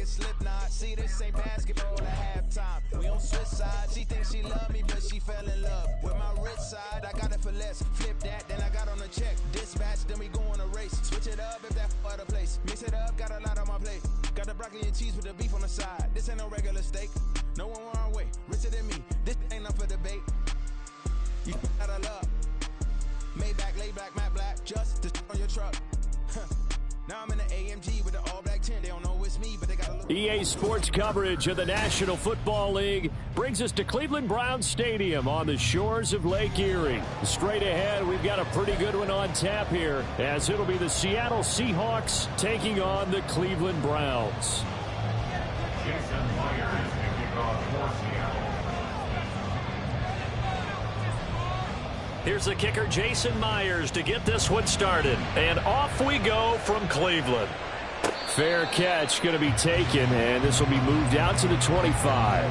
nigga Slipknot. See, this ain't basketball at halftime. We on switch side. She thinks she love me, but she fell in love with my rich side. I got it for less. Flip that, then I got on a check. Dispatch, then we go on a race. Switch it up if that other place. Mix it up, got a lot on my plate. Got the broccoli and cheese with the beef on the side. This ain't no regular steak. No one wrong way. Richer than me. This ain't up for debate. You gotta love. Maybach, laid back, matte black. Just to on your truck. Now I'm in the AMG with the all black tint. They don't know it's me, but they got a look. EA Sports coverage of the National Football League brings us to Cleveland Browns Stadium on the shores of Lake Erie. Straight ahead, we've got a pretty good one on tap here, as it'll be the Seattle Seahawks taking on the Cleveland Browns. Jason Myers kicking off for Seattle. Here's the kicker, Jason Myers, to get this one started. And off we go from Cleveland. Fair catch going to be taken, and this will be moved out to the 25.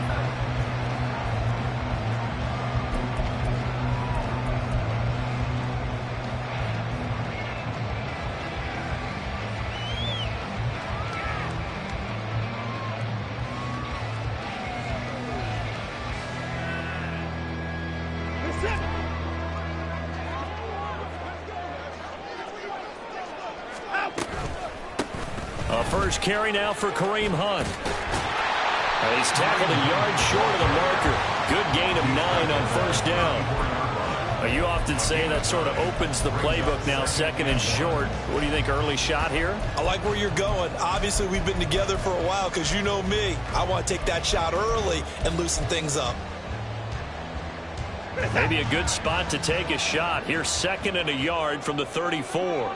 First carry now for Kareem Hunt. He's tackled a yard short of the marker. Good gain of 9 on first down. You often say that sort of opens the playbook now, second and short. What do you think, early shot here? I like where you're going. Obviously, we've been together for a while because you know me. I want to take that shot early and loosen things up. Maybe a good spot to take a shot. Here's second and a yard from the 34.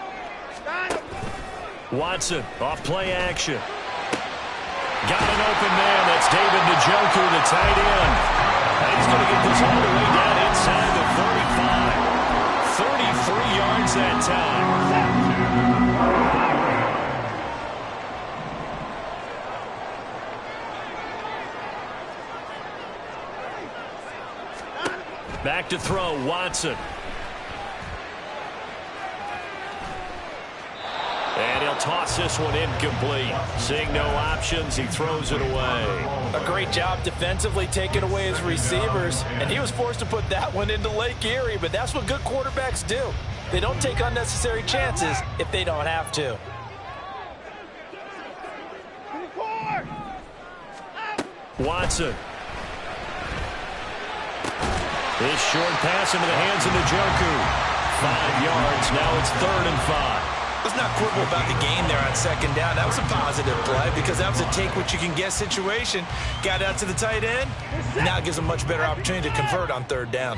Watson, off play action. Got an open man. That's David Njoku, the tight end. And he's going to get this all the way down inside the 35. 33 yards that time. Back to throw, Watson. And he'll toss this one incomplete. Seeing no options, he throws it away. A great job defensively taking away his receivers, and he was forced to put that one into Lake Erie, but that's what good quarterbacks do. They don't take unnecessary chances if they don't have to. Watson. This short pass into the hands of Njoku. 5 yards, now it's 3rd and 5. Let's not quibble about the gain there on second down. That was a positive play because that was a take-what-you-can-get situation. Got out to the tight end. Now it gives a much better opportunity to convert on 3rd down.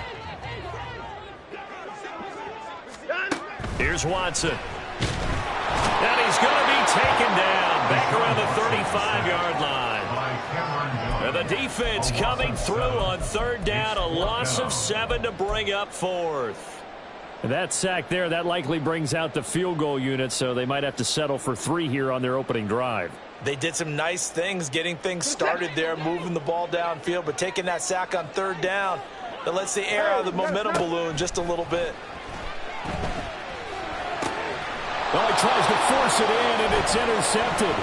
Here's Watson. And he's going to be taken down back around the 35-yard line. And the defense coming through on 3rd down. A loss of 7 to bring up 4th. That sack there, that likely brings out the field goal unit, so they might have to settle for 3 here on their opening drive. They did some nice things getting things started there, moving the ball downfield, but taking that sack on 3rd down, that lets the air out of the momentum balloon just a little bit. Well, he tries to force it in, and it's intercepted.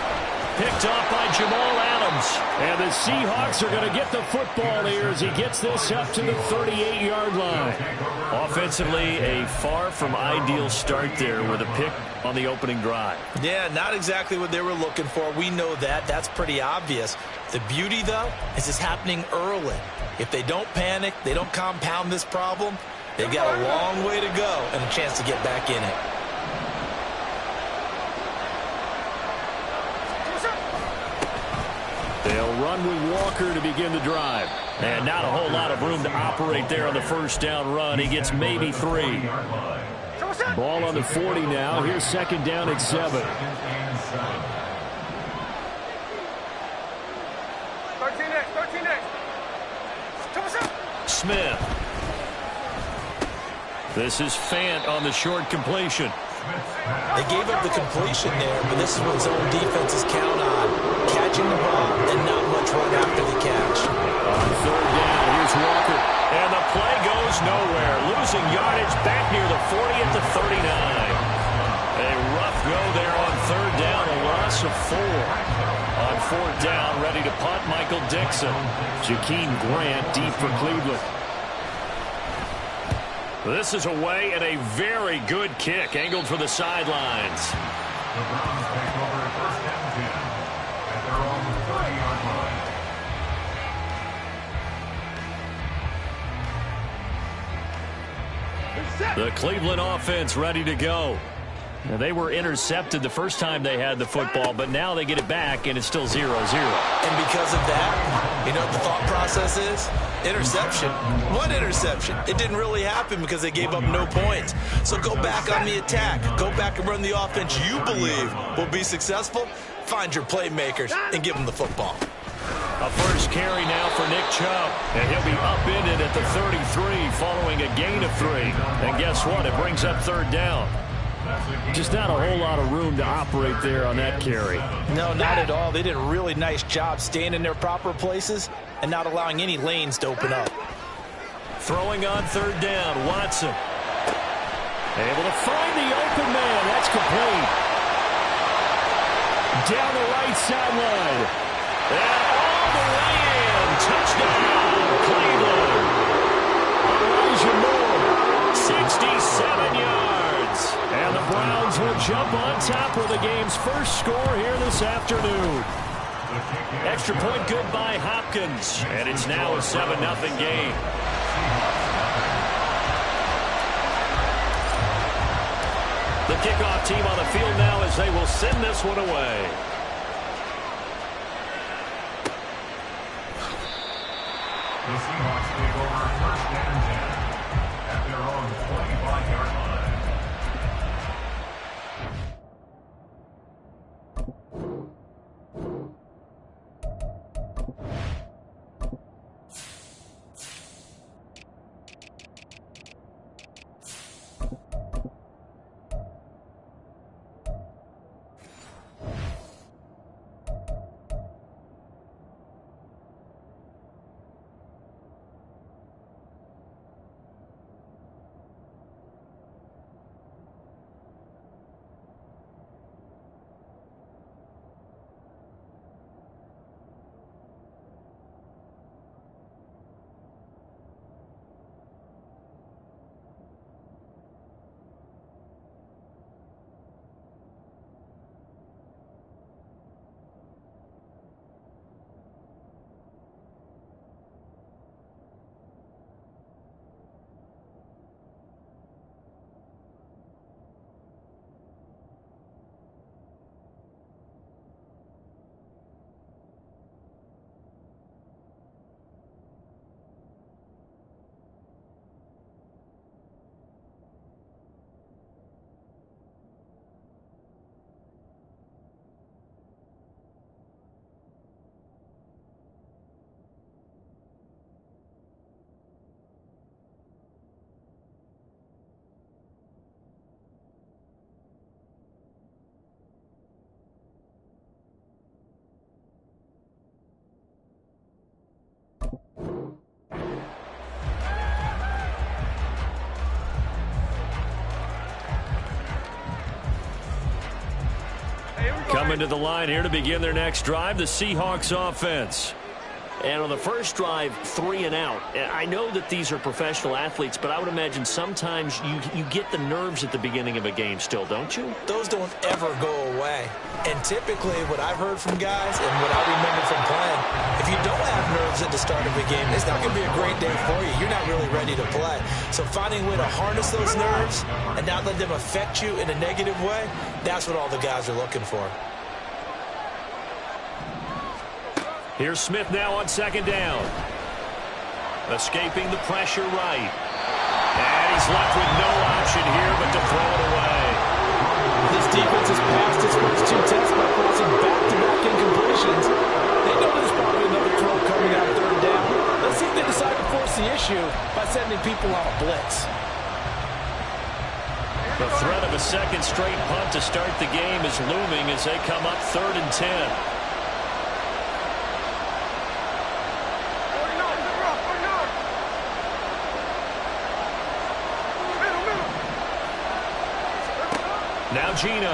Picked off by Jamal Adams. And the Seahawks are going to get the football here as he gets this up to the 38-yard line. Offensively, a far from ideal start there with a pick on the opening drive. Yeah, not exactly what they were looking for. We know that. That's pretty obvious. The beauty, though, is it's happening early. If they don't panic, they don't compound this problem, they've got a long way to go and a chance to get back in it. They'll run with Walker to begin the drive. And not a whole lot of room to operate there on the first down run. He gets maybe 3. Ball on the 40 now. Here's second down at 7. 13 next. Smith. This is Fant on the short completion. They gave up the completion there, but this is what zone defenses count on. Catching the ball and not much run after the catch. On third down, here's Walker. And the play goes nowhere. Losing yardage back near the 40 at the 39. A rough go there on third down, a loss of 4. On 4th down, ready to punt. Michael Dixon. Jakeem Grant deep for Cleveland. This is away and a very good kick, angled for the sidelines. The Browns take over 1st and 10 at their own 30-yard line. The Cleveland offense ready to go. Now, they were intercepted the first time they had the football, but now they get it back, and it's still 0-0. And because of that, you know what the thought process is? Interception. What interception? It didn't really happen because they gave up no points. So go back on the attack. Go back and run the offense you believe will be successful. Find your playmakers and give them the football. A first carry now for Nick Chubb, and he'll be upended at the 33 following a gain of 3. And guess what? It brings up 3rd down. Just not a whole lot of room to operate there on that carry. No, not at all. They did a really nice job staying in their proper places and not allowing any lanes to open up. Throwing on 3rd down, Watson. Able to find the open man. That's complete. Down the right sideline. And all the way in. Touchdown, Cleveland. Elijah Moore, 67 yards. And the Browns will jump on top of the game's first score here this afternoon. Extra point good by Hopkins. And it's now a 7-0 game. The kickoff team on the field now as they will send this one away. The Seahawks take over 1st and 10 at their own 25-yard line. Coming to the line here to begin their next drive, the Seahawks offense. And on the first drive, 3 and out. I know that these are professional athletes, but I would imagine sometimes you get the nerves at the beginning of a game still, don't you? Those don't ever go away. And typically what I've heard from guys and what I remember from playing, if you don't have nerves at the start of a game, it's not going to be a great day for you. You're not really ready to play. So finding a way to harness those nerves and not let them affect you in a negative way, that's what all the guys are looking for. Here's Smith now on 2nd down. Escaping the pressure right. And he's left with no option here but to throw it away. This defense has passed its first 2 tests by forcing back-to-back incompletions. They know there's probably another throw coming out of 3rd down. Let's see if they decide to force the issue by sending people on a blitz. The threat of a second straight punt to start the game is looming as they come up 3rd and 10. Now Geno.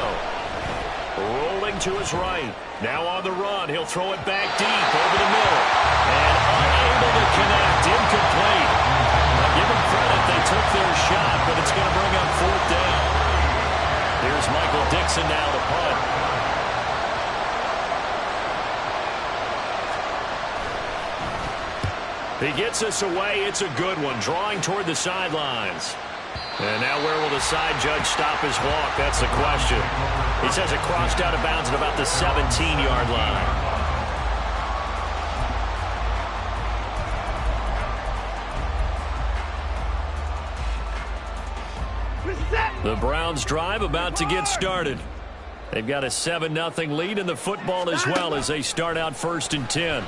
Rolling to his right. Now on the run. He'll throw it back deep over the middle. And unable to connect. Incomplete. Now give them credit. They took their shot, but it's going to bring up 4th down. Here's Michael Dixon now to punt. He gets us away. It's a good one. Drawing toward the sidelines. And now where will the side judge stop his walk? That's the question. He says it crossed out of bounds at about the 17-yard line. The Browns drive about to get started. They've got a 7-0 lead in the football as well as they start out 1st and 10.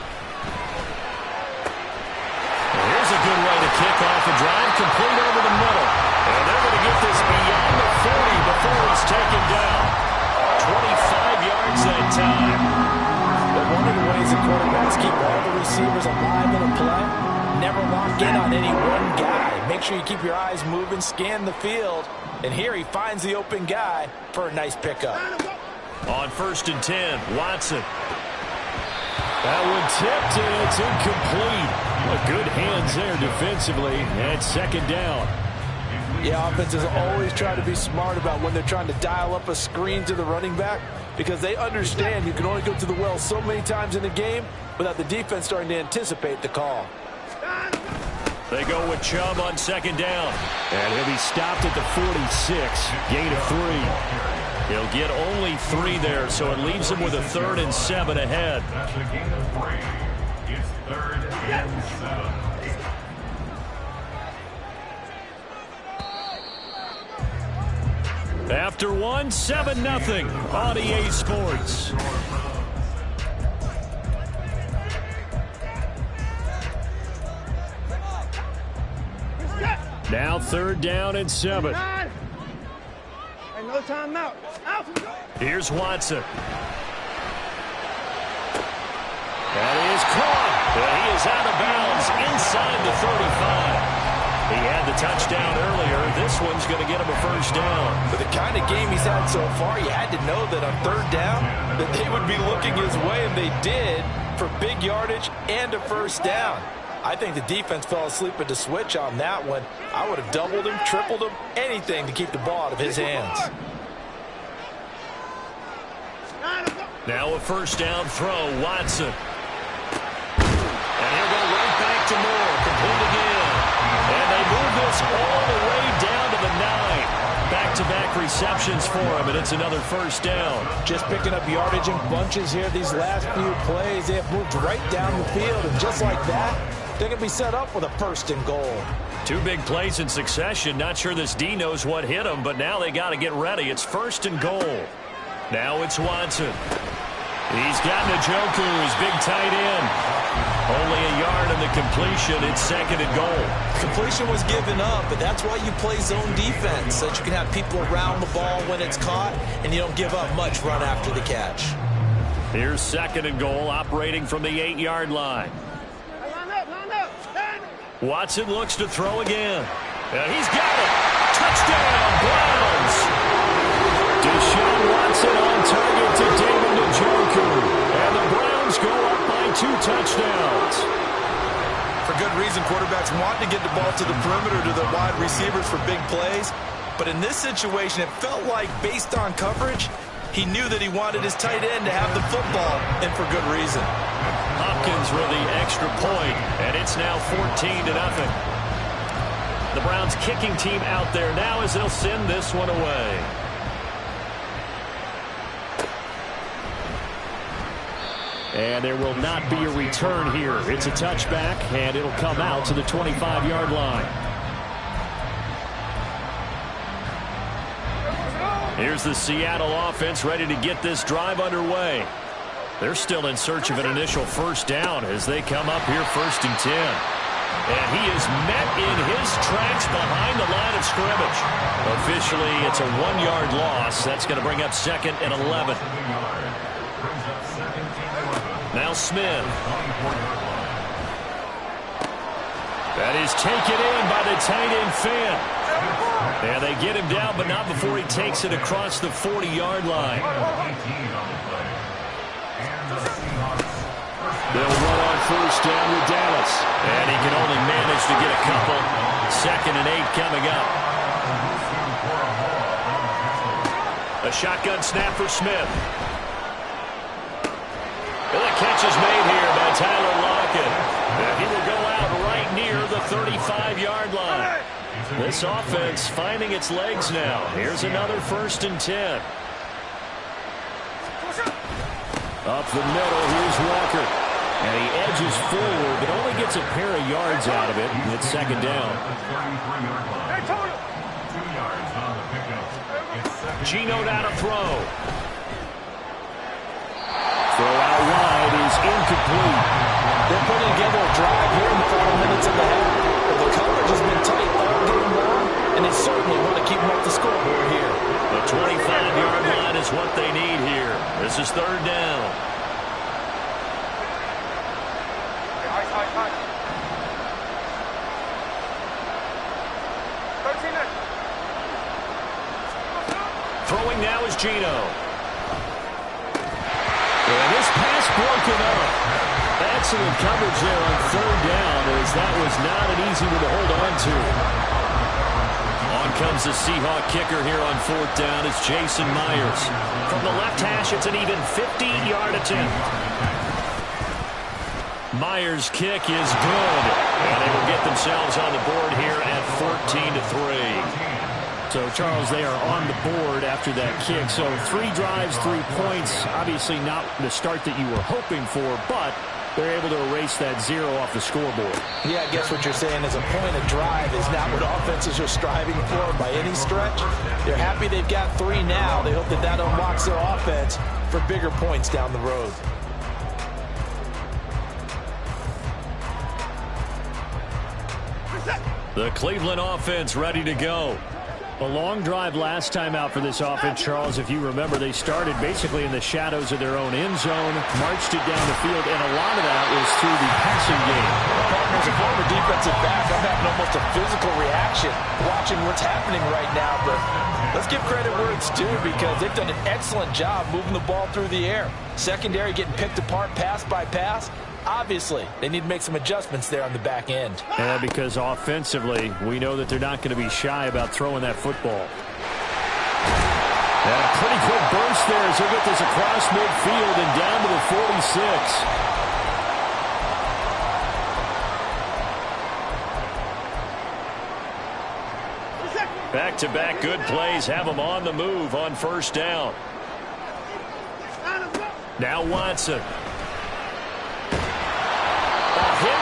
Here's a good way to kick off a drive, complete over the middle. And they're going to get this beyond the 40 before it's taken down. 25 yards that time. But one of the ways the quarterbacks keep all the receivers alive in a play, never lock in on any one guy. Make sure you keep your eyes moving, scan the field. And here he finds the open guy for a nice pickup. On 1st and 10, Watson. That one tipped, and it's incomplete. Well, good hands there defensively, and 2nd down. Yeah, offenses always try to be smart about when they're trying to dial up a screen to the running back because they understand you can only go to the well so many times in the game without the defense starting to anticipate the call. They go with Chubb on 2nd down. And he'll be stopped at the 46. Gain of 3. He'll get only 3 there, so it leaves him with a 3rd and 7 ahead. That's a gain of 3. It's 3rd and 7. After 1, 7-0 on EA Sports. Now 3rd down and 7. Hey, no timeout. Out. Here's Watson. That is caught. He is out of bounds inside the 35. He had the touchdown earlier. This one's going to get him a 1st down. With the kind of game he's had so far, you had to know that on 3rd down that they would be looking his way, and they did for big yardage and a 1st down. I think the defense fell asleep at the switch on that one. I would have doubled him, tripled him, anything to keep the ball out of his hands. Now a 1st down throw, Watson. And he'll go right back to Moore, complete again. And they move this all the way down to the 9. Back-to-back receptions for him, and it's another 1st down. Just picking up yardage in bunches here these last few plays. They have moved right down the field, and just like that, they're going to be set up with a 1st and goal. 2 big plays in succession. Not sure this D knows what hit him, but now they got to get ready. It's 1st and goal. Now it's Watson. He's got Njoku, his big tight end. Only a yard in the completion. It's 2nd and goal. Completion was given up, but that's why you play zone defense, so that you can have people around the ball when it's caught, and you don't give up much run after the catch. Here's 2nd and goal, operating from the 8-yard line. Line up. Watson looks to throw again. And he's got it. Touchdown, Browns. Deshaun Watson on target to David Njoku. And the Browns go up by 2 touchdowns. For good reason, quarterbacks want to get the ball to the perimeter to the wide receivers for big plays. But in this situation, it felt like, based on coverage, he knew that he wanted his tight end to have the football, and for good reason. Hopkins with the extra point, and it's now 14-0. The Browns kicking team out there now as they'll send this one away. And there will not be a return here. It's a touchback, and it'll come out to the 25-yard line. Here's the Seattle offense ready to get this drive underway. They're still in search of an initial 1st down as they come up here 1st and 10. And he is met in his tracks behind the line of scrimmage. Officially, it's a 1-yard loss. That's going to bring up 2nd and 11. Now Smith. That is taken in by the tight end Fant. And they get him down, but not before he takes it across the 40-yard line. They'll run on first down with Dallas. And he can only manage to get a couple. 2nd and 8 coming up. A shotgun snap for Smith. And the catch is made here by Tyler Lockett. And he will go out right near the 35-yard line. This offense finding its legs now. Here's another 1st and 10. Up the middle, here's Walker. And he edges forward, but only gets a pair of yards out of it. And it's 2nd down. Geno down to throw. Throw out wide is incomplete. They're putting together a drive here in the final minutes of the half. But the coverage has been tight all game long, and they certainly want to keep them up the scoreboard here. The 25-yard line is what they need here. This is 3rd down. Throwing now is Geno. And this pass broken up. Excellent coverage there on 3rd down, as that was not an easy one to hold on to. On comes the Seahawk kicker here on 4th down. It's Jason Myers. From the left hash, it's an even 50-yard attempt. Myers' kick is good. And they will get themselves on the board here at 14-3. So, Charles, they are on the board after that kick. So 3 drives, 3 points. Obviously not the start that you were hoping for, but they're able to erase that 0 off the scoreboard. Yeah, I guess what you're saying is a point of drive is not what offenses are striving for by any stretch. They're happy they've got 3 now. They hope that that unlocks their offense for bigger points down the road. The Cleveland offense ready to go. A long drive last time out for this offense, Charles. If you remember, they started basically in the shadows of their own end zone, marched it down the field, and a lot of that was through the passing game. Partners, a former defensive back, I'm having almost a physical reaction watching what's happening right now. But let's give credit where it's due, because they've done an excellent job moving the ball through the air. Secondary getting picked apart pass by pass. Obviously, they need to make some adjustments there on the back end. Yeah, because offensively, we know that they're not going to be shy about throwing that football. And a pretty quick burst there as he'll get this across midfield and down to the 46. Back-to-back good plays have them on the move on 1st down. Now Watson.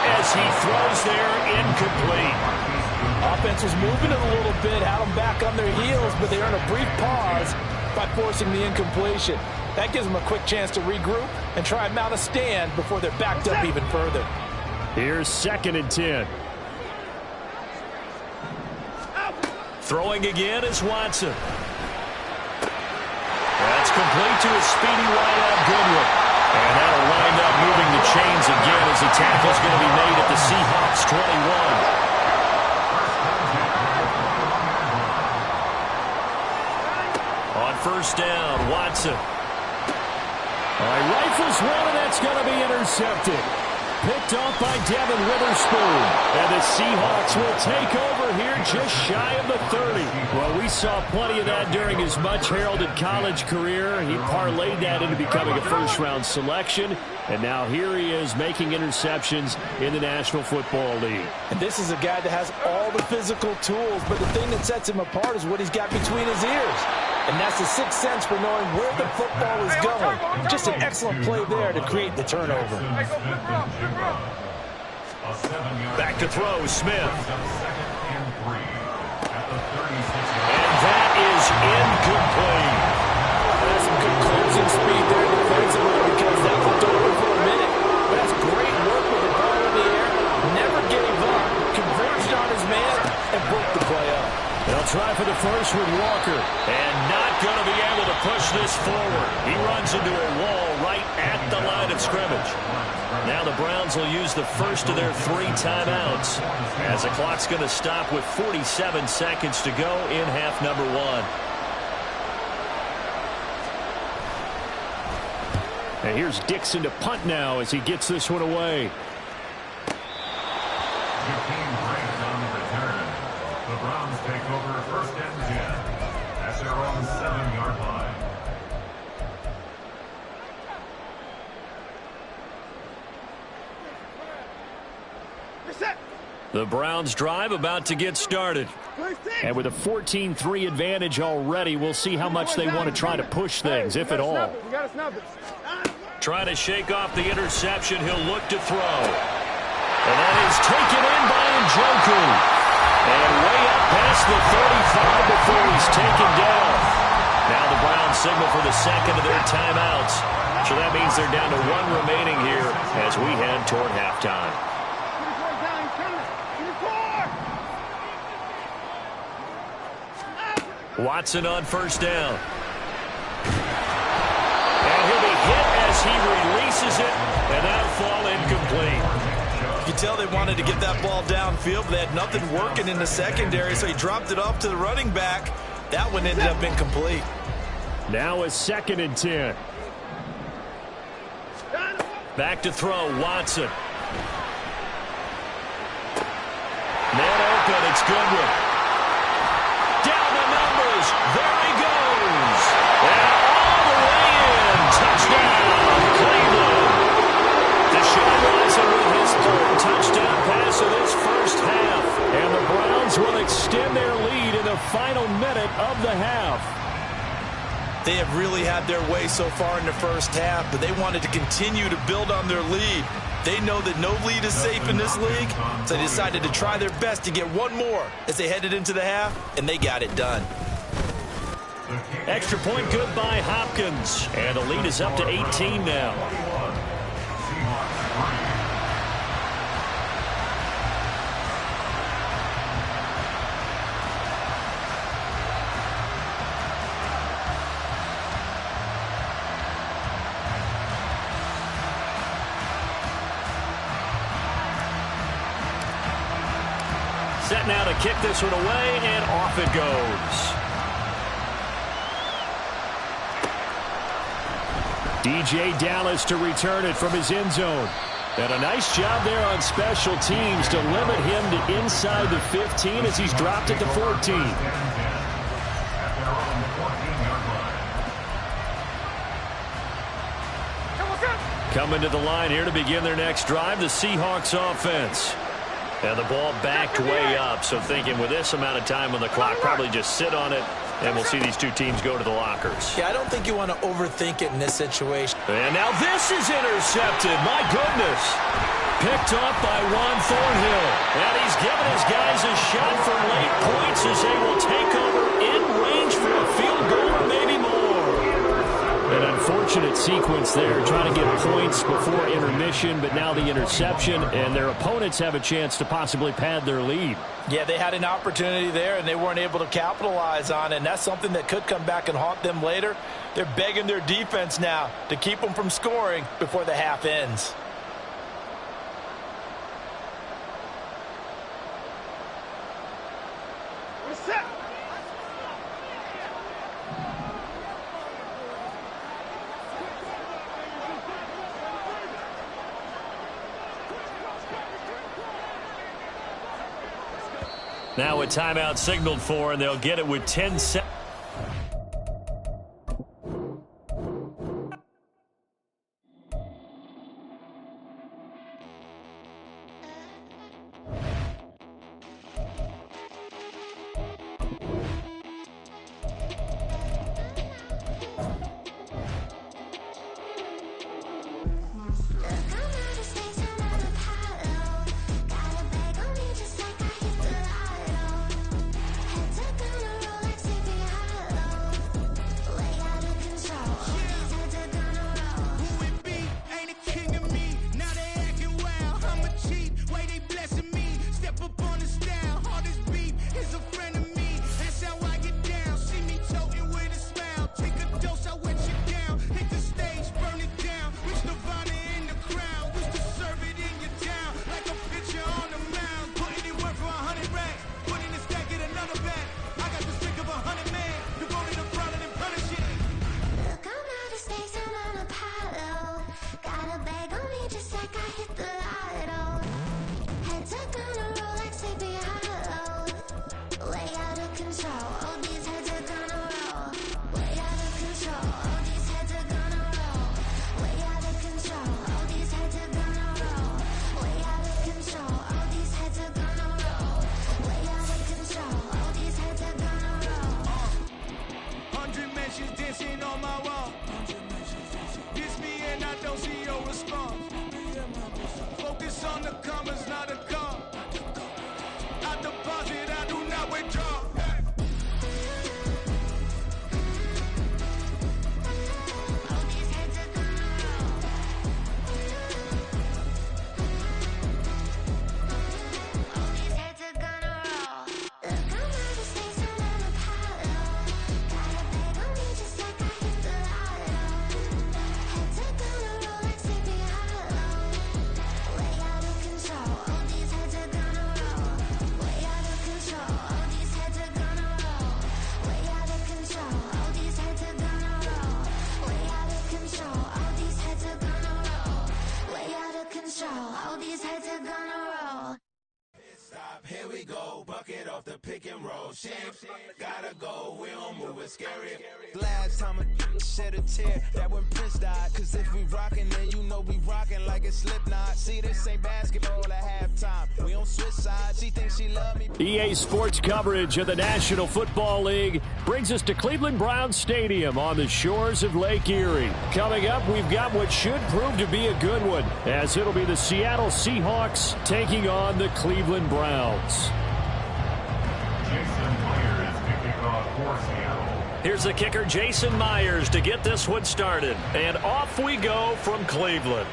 As he throws there, incomplete. Offense was moving it a little bit, had them back on their heels, but they earn a brief pause by forcing the incompletion. That gives them a quick chance to regroup and try and mount a stand before they're backed up even further. Here's 2nd and 10. Throwing again is Watson. That's complete to his speedy wideout Goodwin. And that'll wind up moving the chains again as the tackle's going to be made at the Seahawks 21. On 1st down, Watson. All right, rifles one, and that's going to be intercepted. Picked off by Devin Witherspoon. And the Seahawks will take over here just shy of the 30. Well, we saw plenty of that during his much-heralded college career. He parlayed that into becoming a first-round selection. And now here he is making interceptions in the National Football League. And this is a guy that has all the physical tools, but the thing that sets him apart is what he's got between his ears. And that's the sixth sense for knowing where the football is going. Just an excellent play there to create the turnover. Back to throw, Smith. And that is incomplete. That's some good closing speed there defensively, because that looked over for a minute. But that's great work with the ball in the air. Never gave up. Converged on his man and broke the play up. They'll try for the at first with Walker. And not going to be able to push this forward. He runs into a wall right at the line of scrimmage. Now the Browns will use the first of their 3 timeouts as the clock's going to stop with 47 seconds to go in half number 1. And here's Dixon to punt now as he gets this one away. Jakeem Grant on the return. The Browns take over first and 10 at their own 7-yard line. The Browns drive about to get started. And with a 14-3 advantage already, we'll see how much they want to try to push things, if at all. Trying to shake off the interception. He'll look to throw. And that is taken in by Njoku. And way up past the 35 before he's taken down. Now the Browns signal for the second of their timeouts. So that means they're down to 1 remaining here as we head toward halftime. Watson on first down. And he'll be hit as he releases it, and that'll fall incomplete. You can tell they wanted to get that ball downfield, but they had nothing working in the secondary, so he dropped it off to the running back. That one ended up incomplete. Now a 2nd and 10. Back to throw, Watson. Man open, it's Goodwin. Down the numbers. There he goes. And all the way in. Touchdown, Cleveland. Deshaun Watson with his 3rd touchdown pass of this first half. And the Browns will extend their lead in the final minute of the half. They have really had their way so far in the first half, but they wanted to continue to build on their lead. They know that no lead is safe in this league, so they decided to try their best to get one more as they headed into the half, and they got it done. Extra point good by Hopkins, and the lead is up to 18 now. Set now to kick this one away, and off it goes. DJ Dallas to return it from his end zone. And a nice job there on special teams to limit him to inside the 15 as he's dropped it to 14. Coming to the line here to begin their next drive, the Seahawks offense. And the ball backed way up, so thinking with this amount of time on the clock, probably just sit on it, and we'll see these 2 teams go to the lockers. Yeah, I don't think you want to overthink it in this situation. And now this is intercepted. My goodness. Picked up by Juan Thornhill. And he's giving his guys a shot for late points as they will take over in range for a field goal or maybe more. An unfortunate sequence there, trying to get points before intermission, but now the interception, and their opponents have a chance to possibly pad their lead. Yeah, they had an opportunity there, and they weren't able to capitalize on it, and that's something that could come back and haunt them later. They're begging their defense now to keep them from scoring before the half ends. Now a timeout signaled for, and they'll get it with 10 seconds. off the pick and roll. Shit, gotta go, we don't move it scary. Last time a shed a tear, that when Prince died. Cause if we rockin', then you know we rockin' like it's Slipknot. See, this ain't basketball at halftime. We don't switch sides, she thinks she love me. EA Sports coverage of the National Football League brings us to Cleveland Browns Stadium on the shores of Lake Erie. Coming up, we've got what should prove to be a good one, as it'll be the Seattle Seahawks taking on the Cleveland Browns. Jason Myers kicking off for Seattle. Here's the kicker, Jason Myers, to get this one started. And off we go from Cleveland.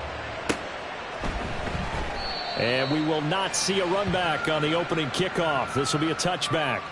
And we will not see a run back on the opening kickoff. This will be a touchback.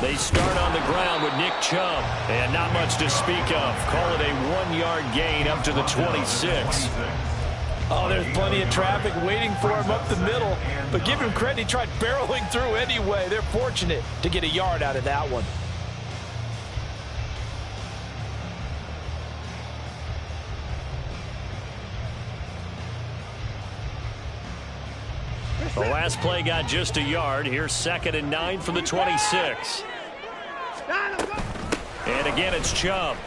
They start on the ground with Nick Chubb, and not much to speak of. Call it a 1-yard gain up to the 26. Oh, there's plenty of traffic waiting for him up the middle. But give him credit, he tried barreling through anyway. They're fortunate to get a yard out of that one. The last play got just a yard. Here's 2nd and 9 from the 26. And again, it's Chubb.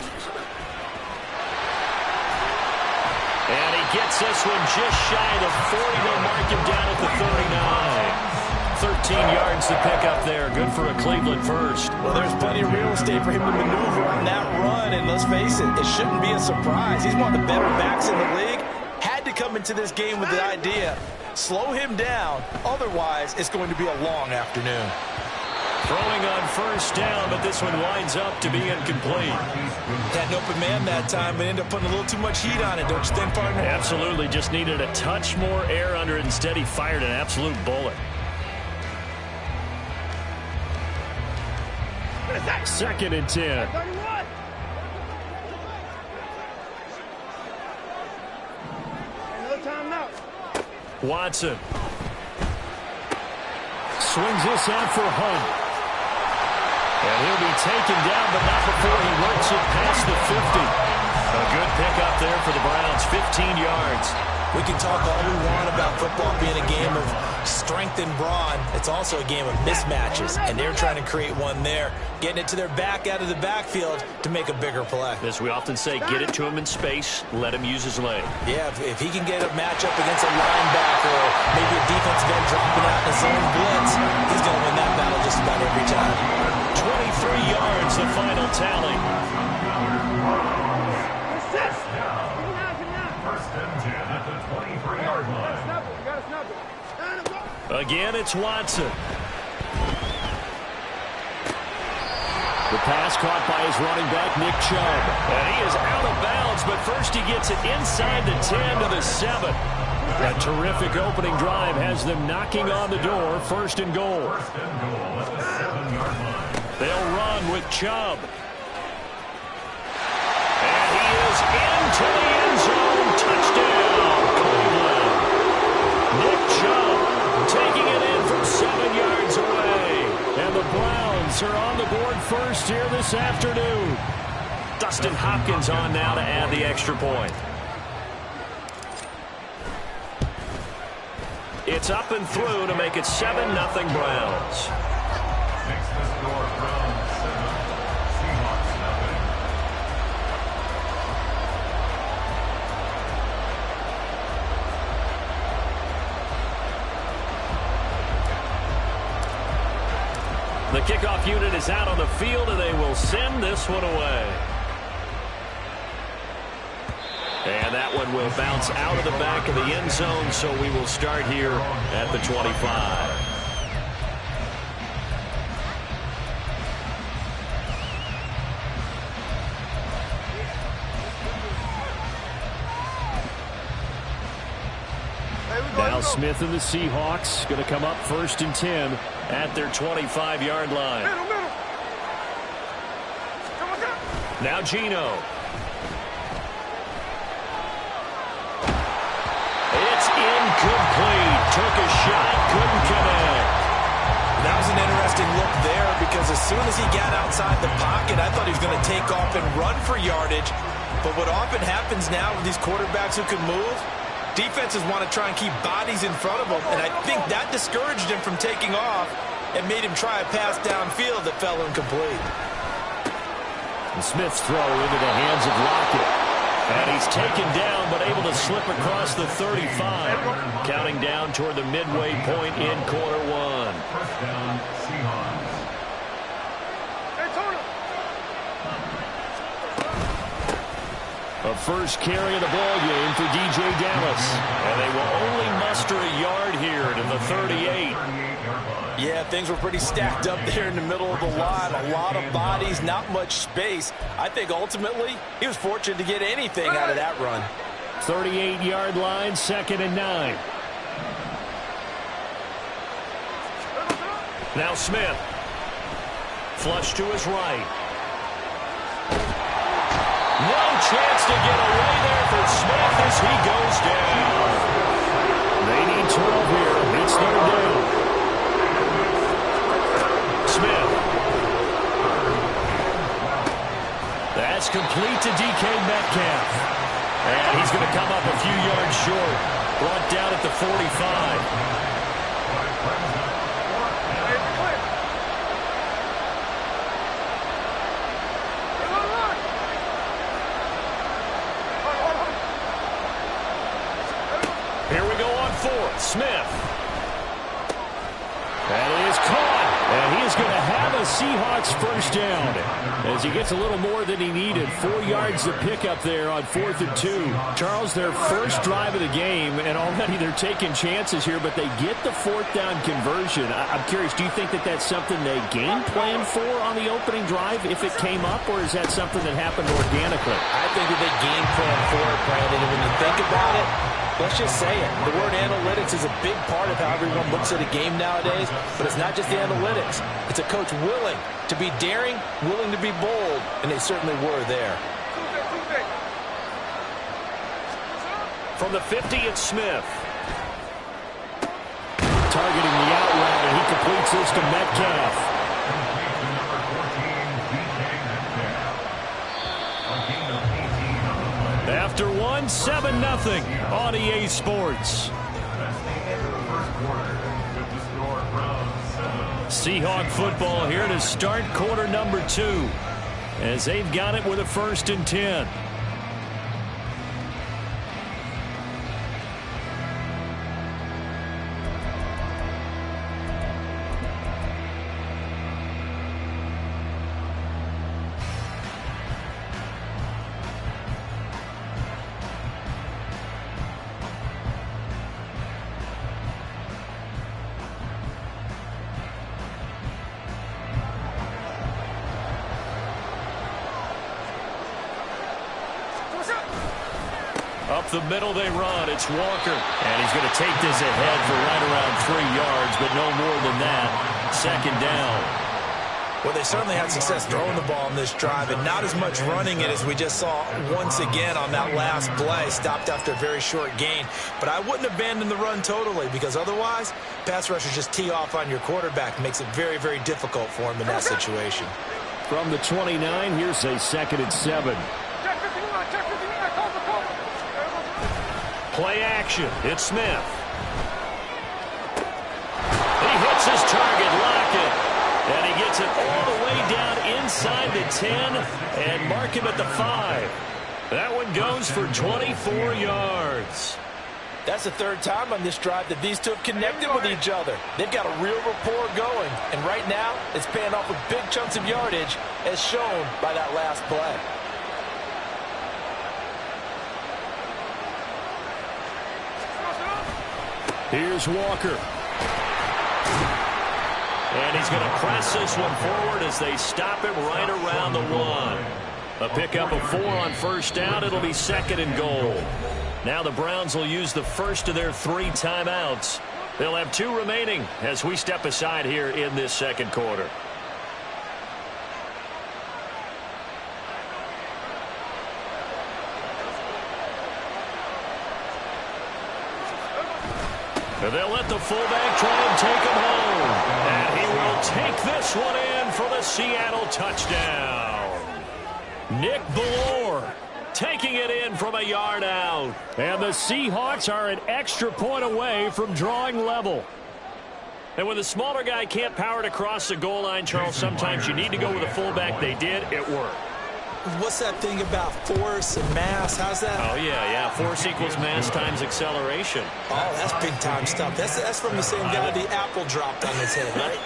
And he gets this one just shy of the 40. They'll mark him down at the 39. 13 yards to pick up there. Good for a Cleveland first. Well, there's plenty of real estate for him to maneuver on that run. And let's face it, it shouldn't be a surprise. He's one of the better backs in the league. Had to come into this game with the idea, slow him down. Otherwise, it's going to be a long afternoon. Throwing on first down, but this one winds up to be incomplete. Had an open man that time, but ended up putting a little too much heat on it, don't you think, partner? Absolutely. Just needed a touch more air under it. Instead, he fired an absolute bullet. 2nd and 10. 31. No timeout. Watson swings this out for Hunt. And he'll be taken down, but not before he works it past the 50. A good pickup there for the Browns, 15 yards. We can talk all we want about football being a game of strength and brawn. It's also a game of mismatches, and they're trying to create one there, getting it to their back out of the backfield to make a bigger play. As we often say, get it to him in space, let him use his leg. Yeah, if he can get a matchup against a linebacker or maybe a defensive end dropping out in a zone blitz, he's going to win that battle just about every time. 23 yards, the final tally. First and 10 at the 23-yard line. Again, it's Watson. The pass caught by his running back, Nick Chubb. And he is out of bounds, but first he gets it inside the 10 to the 7. A terrific opening drive has them knocking on the door, 1st and goal. First and goal at the 7-yard line. They'll run with Chubb. And he is into the end zone. Touchdown, Cleveland. Nick Chubb taking it in from 7 yards away. And the Browns are on the board first here this afternoon. Dustin Hopkins on now to add the extra point. It's up and through to make it 7-0 Browns. Makes the score Browns 7, Seahawks 0. The kickoff unit is out on the field, and they will send this one away. And that one will bounce out of the back of the end zone, so we will start here at the 25. Now Smith and the Seahawks going to come up 1st and 10 at their 25-yard line. Now Geno. It's incomplete. Took a shot, couldn't connect. That was an interesting look there because as soon as he got outside the pocket, I thought he was going to take off and run for yardage. But what often happens now with these quarterbacks who can move, defenses want to try and keep bodies in front of them, and I think that discouraged him from taking off and made him try a pass downfield that fell incomplete. And Smith's throw into the hands of Lockett. And he's taken down, but able to slip across the 35. Counting down toward the midway point in quarter one. First down, Seahawks. A first carry of the ball game for DJ Dallas. And they will only muster a yard here to the 38. Yeah, things were pretty stacked up there in the middle of the line. A lot of bodies, not much space. I think ultimately he was fortunate to get anything out of that run. 38-yard line, 2nd and 9. Now Smith. Flush to his right. No chance to get away there for Smith as he goes down. They need 12 here. It's 3rd down. Smith. That's complete to DK Metcalf. And he's going to come up a few yards short. Brought down at the 45. Here we go on 4th. Smith. That is caught. And he is going to have a Seahawks first down as he gets a little more than he needed. 4 yards to pick up there on 4th and 2. Charles, their first drive of the game, and already they're taking chances here, but they get the 4th down conversion. I'm curious, do you think that that's something they game plan for on the opening drive if it came up, or is that something that happened organically? I think that they game plan for it, Brandon, and when you think about it, let's just say it. The word analytics is a big part of how everyone looks at a game nowadays, but it's not just the analytics. It's a coach willing to be daring, willing to be bold, and they certainly were there. From the 50, it's Smith. Targeting the out route, and he completes this to Metcalf. After one, 7-0 on EA Sports. Seahawk football here to start quarter number 2 as they've got it with a 1st and 10. Up the middle they run. It's Walker. And he's going to take this ahead for right around 3 yards, but no more than that. 2nd down. Well, they certainly had success throwing the ball in this drive and not as much running it as we just saw once again on that last play. Stopped after a very short gain. But I wouldn't abandon the run totally because otherwise, pass rushers just tee off on your quarterback. Makes it very, very difficult for him in that situation. From the 29, here's a 2nd and 7. Play action. It's Smith. He hits his target, Lockett. And he gets it all the way down inside the 10 and mark him at the 5. That one goes for 24 yards. That's the third time on this drive that these two have connected with each other. They've got a real rapport going, and right now it's paying off with big chunks of yardage, as shown by that last play. Here's Walker. And he's going to press this one forward as they stop it right around the 1. A pickup of 4 on first down. It'll be 2nd and goal. Now the Browns will use the first of their 3 timeouts. They'll have 2 remaining as we step aside here in this second quarter. And they'll let the fullback try and take him home. And he will take this one in for the Seattle touchdown. Nick Bellore taking it in from a yard out. And the Seahawks are an extra point away from drawing level. And when the smaller guy can't power it across the goal line, Charles, sometimes you need to go with a fullback. They did. It worked. What's that thing about force and mass? How's that? Oh, yeah. Force equals mass times acceleration. Oh, that's big-time stuff. That's from the same guy the apple dropped on his head, right?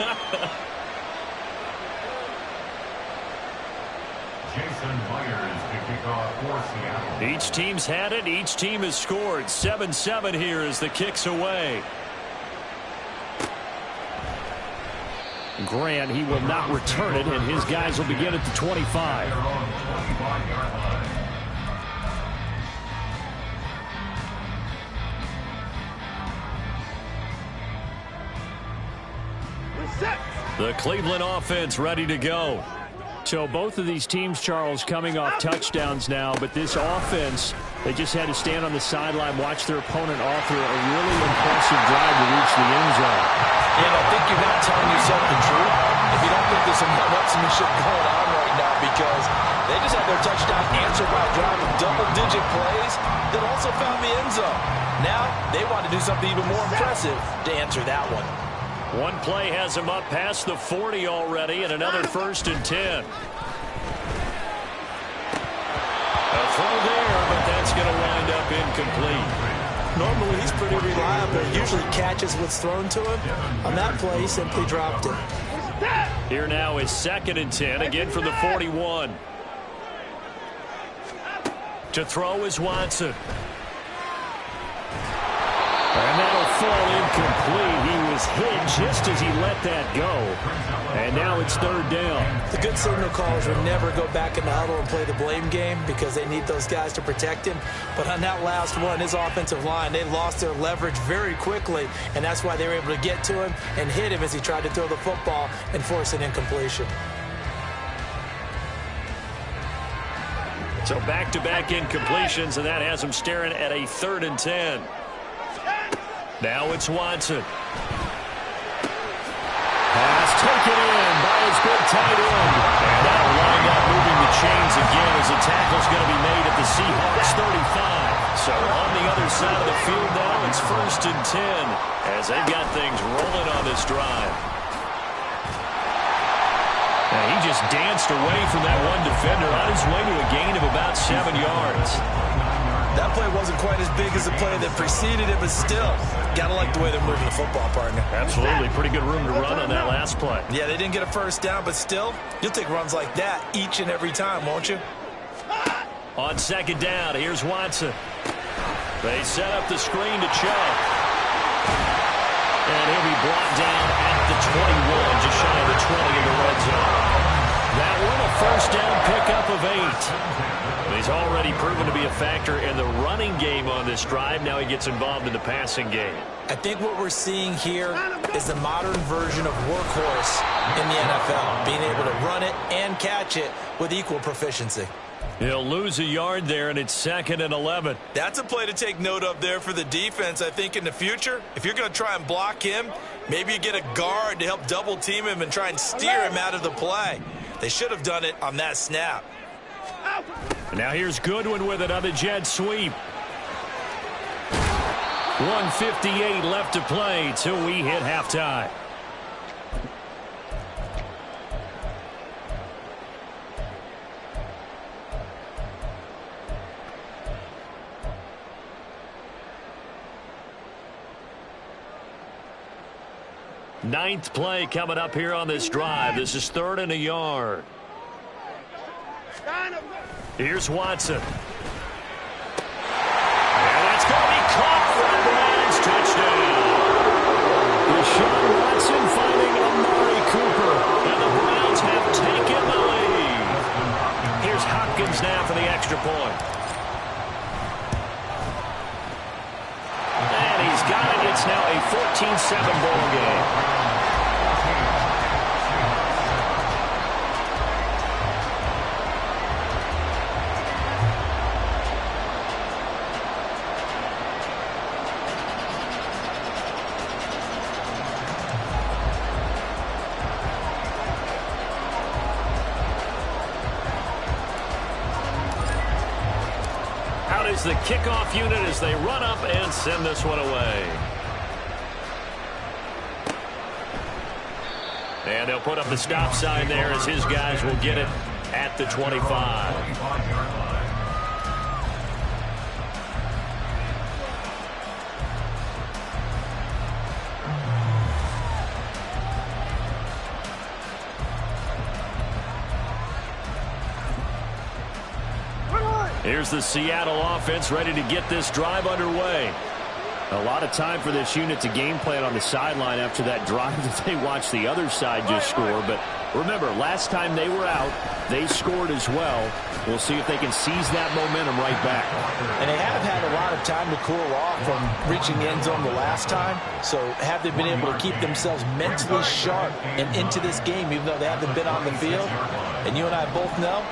Jason Myers to kick off for Seattle. Each team's had it. Each team has scored. 7-7 here as the kick's away. Grant, he will not return it, and his guys will begin at the 25. They're on 25-yard line. The Cleveland offense ready to go. So both of these teams, Charles, coming off touchdowns now, but this offense, they just had to stand on the sideline, watch their opponent author a really impressive drive to reach the end zone. And I think you're not telling yourself the truth if you don't think there's some one-upsmanship going on right now, because they just had their touchdown answered by a drive of double-digit plays that also found the end zone. Now they want to do something even more impressive to answer that one. One play has him up past the 40 already, and another 1st and 10. A throw there, but that's going to wind up incomplete. Normally he's pretty reliable. Usually catches what's thrown to him. On that play, he simply dropped it. Here now is 2nd and 10, again from the 41. To throw is Watson. And that'll fall incomplete. He was hit just as he let that go. And now it's 3rd down. The good signal callers would never go back in the huddle and play the blame game because they need those guys to protect him. But on that last one, his offensive line, they lost their leverage very quickly, and that's why they were able to get to him and hit him as he tried to throw the football and force an incompletion. So back-to-back incompletions, and that has him staring at a 3rd and 10. Now it's Watson. Pass taken in by his big tight end. And now lined up moving the chains again as the tackle's going to be made at the Seahawks 35. So on the other side of the field now, it's 1st and 10 as they've got things rolling on this drive. And he just danced away from that one defender on his way to a gain of about 7 yards. That play wasn't quite as big as the play that preceded it, but still, gotta like the way they're moving the football, partner. Absolutely. Pretty good room to run on that last play. Yeah, they didn't get a 1st down, but still, you'll take runs like that each and every time, won't you? On 2nd down, here's Watson. They set up the screen to Chubb. And he'll be brought down at the 21, just shy of the 20 in the red zone. That one, a 1st down pickup of 8. He's already proven to be a factor in the running game on this drive. Now he gets involved in the passing game. I think what we're seeing here is the modern version of workhorse in the NFL, being able to run it and catch it with equal proficiency. He'll lose a yard there, and it's 2nd and 11. That's a play to take note of there for the defense, I think, in the future. If you're going to try and block him, maybe you get a guard to help double-team him and try and steer him out of the play. They should have done it on that snap. And now here's Goodwin with it on the jet sweep. 1:58 left to play till we hit halftime. Ninth play coming up here on this drive. This is 3rd and a yard. Here's Watson. And that's going to be caught for a Browns touchdown. Deshaun Watson finding Amari Cooper. And the Browns have taken the lead. Here's Hopkins now for the extra point. And he's got it. It's now a 14-7 ball game. Is the kickoff unit as they run up and send this one away. And they'll put up the stop sign there as his guys will get it at the 25. Here's the Seattle offense ready to get this drive underway. A lot of time for this unit to game plan on the sideline after that drive that they watched the other side just score. But remember, last time they were out, they scored as well. We'll see if they can seize that momentum right back. And they have had a lot of time to cool off from reaching the end zone the last time. So have they been able to keep themselves mentally sharp and into this game, even though they haven't been on the field? And you and I both know,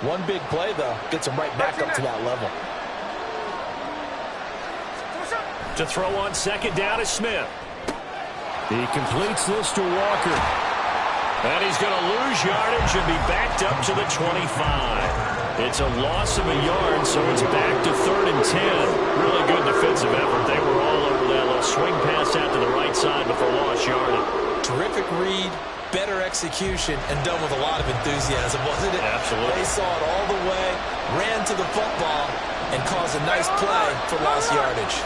one big play, though, gets them right back up to that level. To throw on 2nd down is Smith. He completes this to Walker. And he's going to lose yardage and be backed up to the 25. It's a loss of a yard, so it's back to 3rd and 10. Really good defensive effort. They were all over that little swing pass out to the right side before lost yardage. Terrific read. Better execution, and done with a lot of enthusiasm, wasn't it? Absolutely. They saw it all the way, ran to the football, and caused a nice play for lost yardage.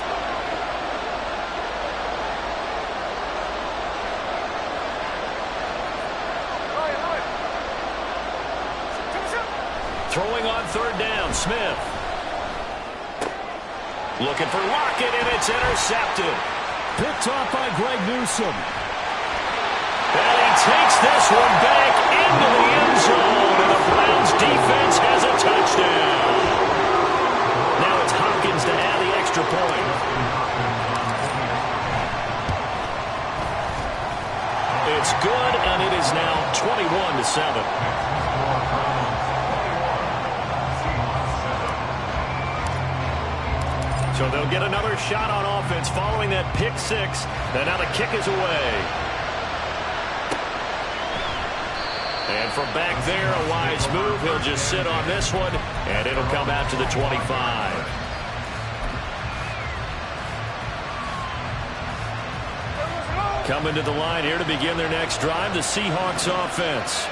Throwing on 3rd down, Smith. Looking for Lockett, and it's intercepted. Picked off by Greg Newsome. And he takes this one back into the end zone, and the Browns defense has a touchdown. Now it's Hopkins to add the extra point. It's good, and it is now 21-7. So they'll get another shot on offense following that pick 6, and now the kick is away. And from back there, a wise move. He'll just sit on this one, and it'll come out to the 25. Coming to the line here to begin their next drive, the Seahawks offense.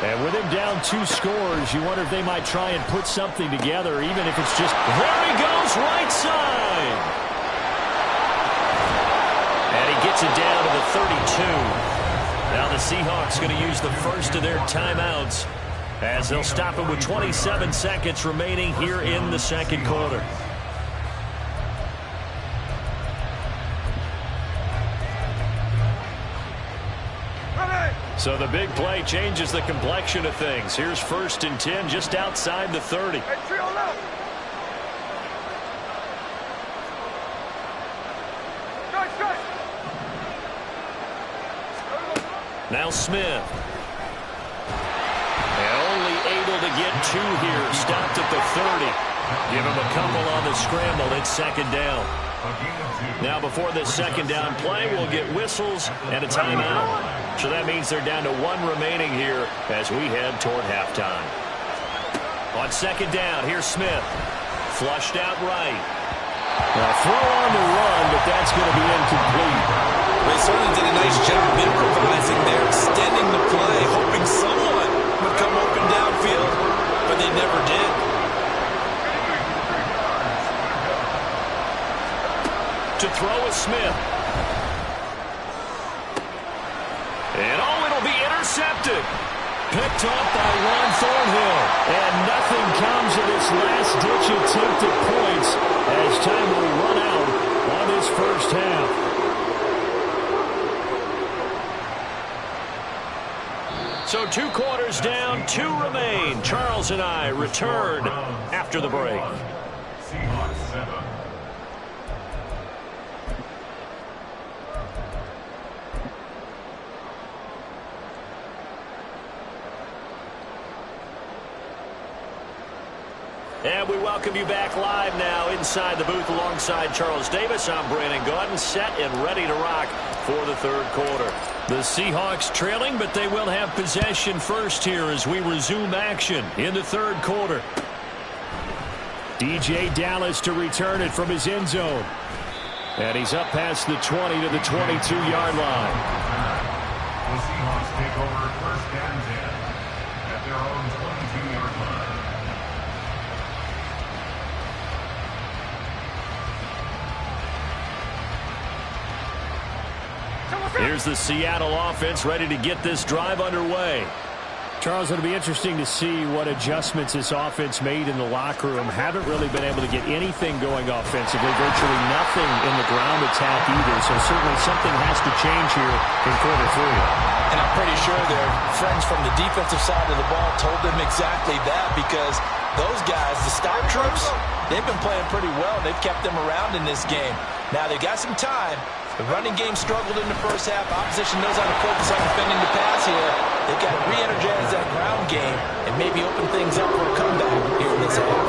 And with him down 2 scores, you wonder if they might try and put something together, even if it's just... There he goes, right side! And he gets it down to the 32. Now the Seahawks going to use the first of their timeouts as they'll stop it with 27 seconds remaining here in the 2nd quarter. So the big play changes the complexion of things. Here's 1st and 10 just outside the 30. Now Smith. And only able to get 2 here. Stopped at the 30. Give him a couple on the scramble. It's 2nd down. Now before this 2nd down play, we'll get whistles and a timeout. So that means they're down to 1 remaining here as we head toward halftime. On 2nd down, here's Smith. Flushed out right. Now throw on the run, but that's going to be incomplete. They certainly did a nice job improvising there, extending the play, hoping someone would come open downfield, but they never did. To throw is Smith. intercepted. Picked off by Juan Thornhill. And nothing comes of this last-ditch attempt at points as time will run out on this first half. So 2 quarters down, 2 remain. Charles and I return after the break. Seahawks 7. And we welcome you back live now inside the booth alongside Charles Davis. I'm Brandon Gaudin, set and ready to rock for the third quarter. The Seahawks trailing, but they will have possession first here as we resume action in the third quarter. DJ Dallas to return it from his end zone. And he's up past the 20 to the 22-yard line. The Seahawks take over first and 10 at their own 22-yard line. Here's the Seattle offense ready to get this drive underway. Charles, it'll be interesting to see what adjustments this offense made in the locker room. Haven't really been able to get anything going offensively, virtually nothing in the ground attack either. So certainly something has to change here in quarter 3. And I'm pretty sure their friends from the defensive side of the ball told them exactly that, because those guys, the stop troops, they've been playing pretty well. They've kept them around in this game. Now they got some time. The running game struggled in the first half. Opposition knows how to focus on defending the pass here. They've got to re-energize that ground game and maybe open things up for a comeback here in this half.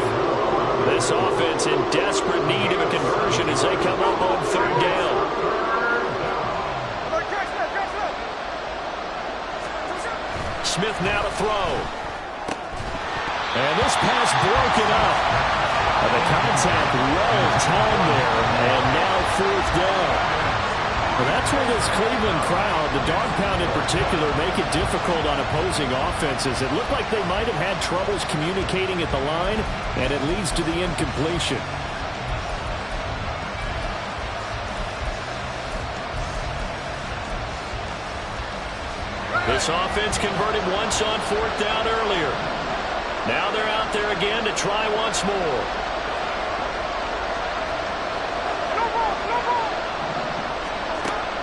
This offense in desperate need of a conversion as they come up on third down. Smith now to throw. And this pass broken up. The contact well timed there, and now fourth down. Well, that's where this Cleveland crowd, the dog pound in particular, make it difficult on opposing offenses. It looked like they might have had troubles communicating at the line, and it leads to the incompletion. This offense converted once on fourth down earlier. Now they're out there again to try once more.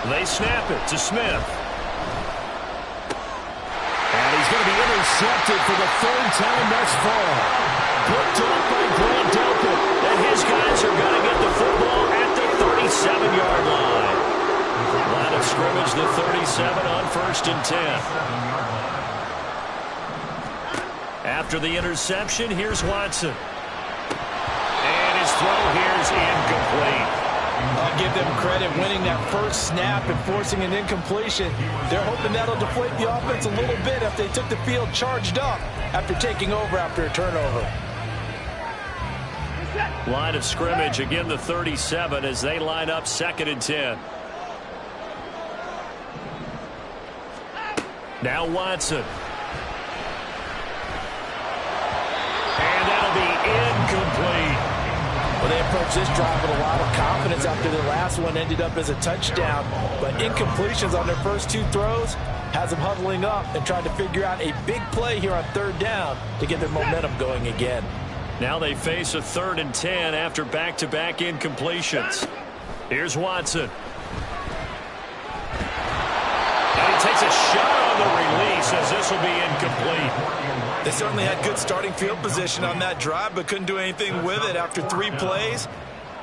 They snap it to Smith. And he's going to be intercepted for the 3rd time thus far. Picked up by Grant Delpit. And his guys are going to get the football at the 37-yard line. Line of scrimmage, the 37 on 1st and 10. After the interception, here's Watson. And his throw here's incomplete. I'll give them credit winning that first snap and forcing an incompletion. They're hoping that'll deflate the offense a little bit if they took the field charged up after taking over after a turnover. Line of scrimmage, again the 37 as they line up 2nd and 10. Now Watson. And that'll be incomplete. Well, they approached this drive with a lot of confidence after their last one ended up as a touchdown. But incompletions on their first 2 throws has them huddling up and trying to figure out a big play here on 3rd down to get their momentum going again. Now they face a 3rd and 10 after back-to-back incompletions. Here's Watson. And he takes a shot on the release as this will be incomplete. They certainly had good starting field position on that drive, but couldn't do anything with it after 3 plays.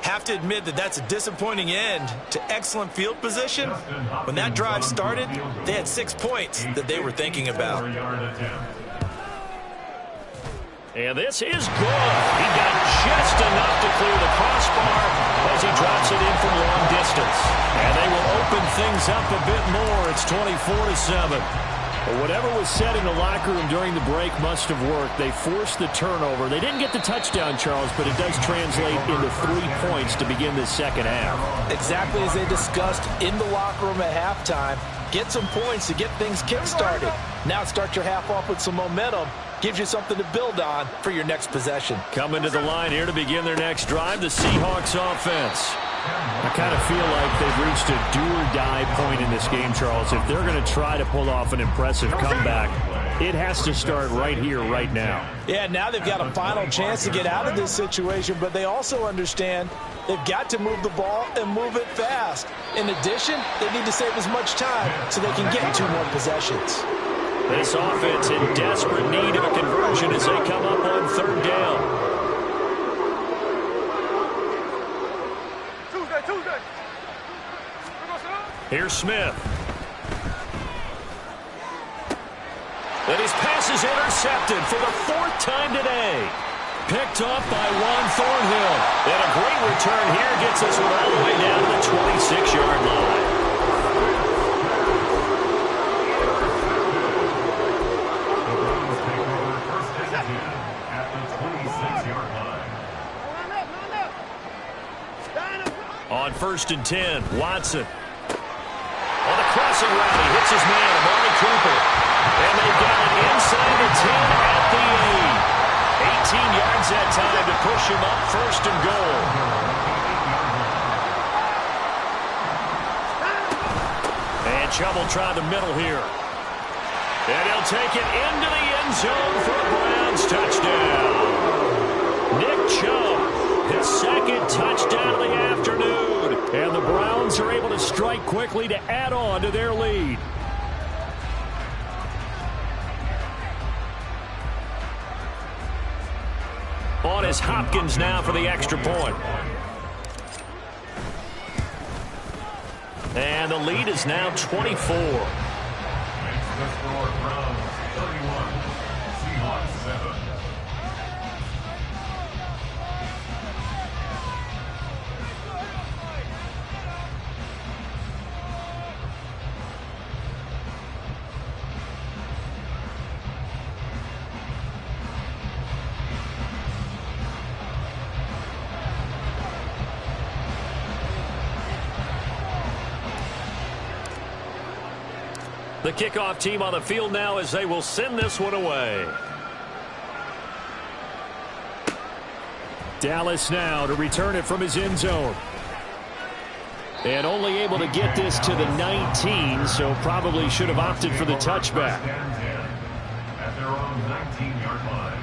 Have to admit that that's a disappointing end to excellent field position. When that drive started, they had 6 points that they were thinking about. And this is good. He got just enough to clear the crossbar as he drops it in from long distance. And they will open things up a bit more. It's 24-7. Well, whatever was said in the locker room during the break must have worked. They forced the turnover. They didn't get the touchdown, Charles, but it does translate into 3 points to begin this second half. Exactly as they discussed in the locker room at halftime. Get some points to get things kick-started. Now start your half off with some momentum. Gives you something to build on for your next possession. Coming to the line here to begin their next drive, the Seahawks offense. I kind of feel like they've reached a do-or-die point in this game, Charles. If they're going to try to pull off an impressive comeback, it has to start right here, right now. Yeah, now they've got a final chance to get out of this situation, but they also understand they've got to move the ball and move it fast. In addition, they need to save as much time so they can get 2 more possessions. This offense in desperate need of a conversion as they come up on 3rd down. Here's Smith. And his pass is intercepted for the 4th time today. Picked off by Juan Thornhill. And a great return here gets us all the way down to the 26-yard line. The Browns take over 1st and 10 at the 26-yard line. On 1st and 10, Watson. On the crossing route, he hits his man, Amari Cooper. And they've got it inside the 10 at the 8. 18 yards that time to push him up 1st and goal. And Chubb will try the middle here. And he'll take it into the end zone for a Browns touchdown. Nick Chubb, his 2nd touchdown of the afternoon. And the Browns are able to strike quickly to add on to their lead. On is Hopkins now for the extra point. And the lead is now 24. Makes the score Browns 31, Seahawks 7. The kickoff team on the field now as they will send this one away. Dallas now to return it from his end zone. And only able to get this to the 19, so probably should have opted for the touchback. At their own 19-yard line.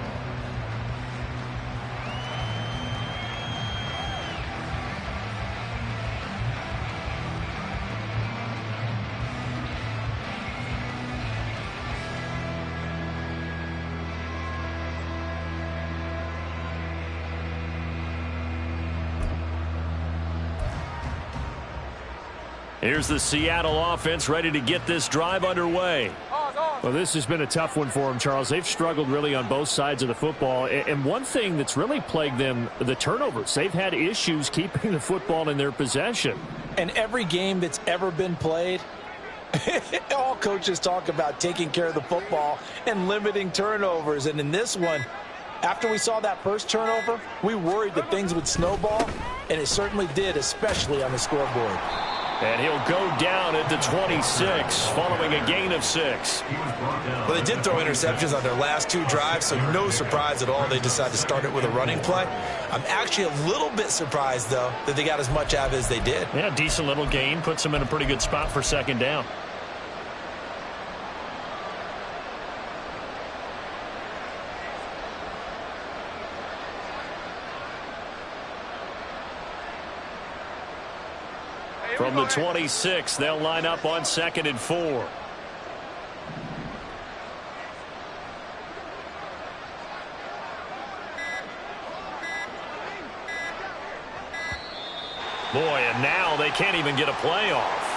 Here's the Seattle offense ready to get this drive underway. Well, this has been a tough one for them, Charles. They've struggled really on both sides of the football. And one thing that's really plagued them, the turnovers. They've had issues keeping the football in their possession. And every game that's ever been played, all coaches talk about taking care of the football and limiting turnovers. And in this one, after we saw that first turnover, we worried that things would snowball, and it certainly did, especially on the scoreboard. And he'll go down at the 26 following a gain of 6. Well, they did throw interceptions on their last 2 drives, so no surprise at all they decided to start it with a running play. I'm actually a little bit surprised, though, that they got as much out of it as they did. Yeah, decent little gain. Puts them in a pretty good spot for 2nd down. From the 26, they'll line up on 2nd and 4. Boy, and now they can't even get a play off.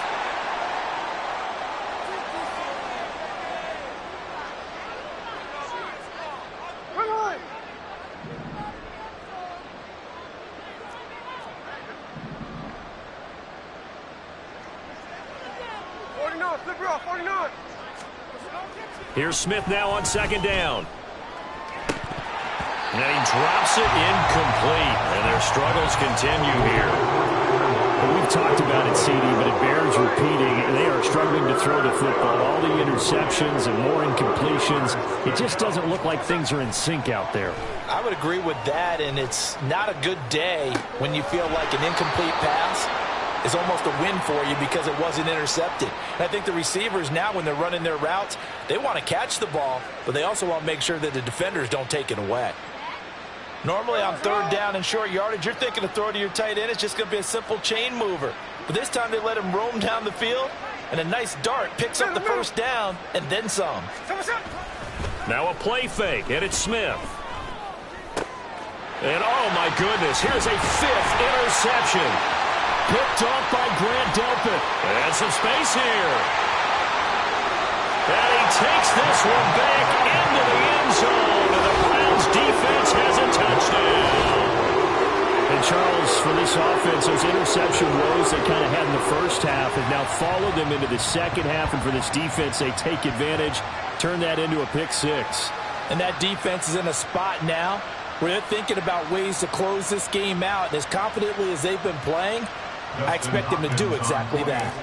Here's Smith now on 2nd down. And he drops it incomplete. And their struggles continue here. We've talked about about it, CD, but it bears repeating. They are struggling to throw the football. All the interceptions and more incompletions. It just doesn't look like things are in sync out there. I would agree with that, and it's not a good day when you feel like an incomplete pass is almost a win for you because it wasn't intercepted. And I think the receivers now, when they're running their routes, they want to catch the ball, but they also want to make sure that the defenders don't take it away. Normally on third down and short yardage, you're thinking to throw to your tight end. It's just going to be a simple chain mover. But this time they let him roam down the field, and a nice dart picks up the first down and then some. Now a play fake, and it's Smith. And oh my goodness, here's a 5th interception. Picked off by Grant Delpit. And some space here. And he takes this one back into the end zone. And the Browns defense has a touchdown. And Charles, for this offense, those interception woes they kind of had in the first half have now followed them into the second half. And for this defense, they take advantage, turn that into a pick 6. And that defense is in a spot now where they're thinking about ways to close this game out. And as confidently as they've been playing, I expect them to do exactly that.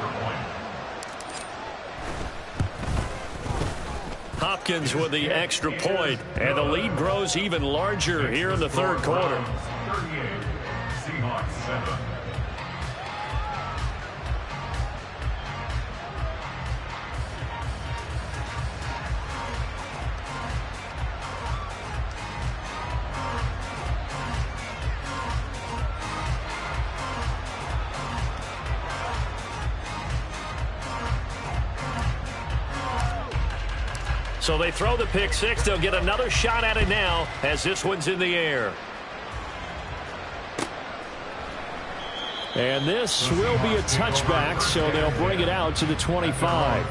Hopkins with the extra point, and the lead grows even larger here in the third quarter. 38, Seahawks 7. So they throw the pick 6. They'll get another shot at it now as this one's in the air. And this will be a touchback, so they'll bring it out to the 25.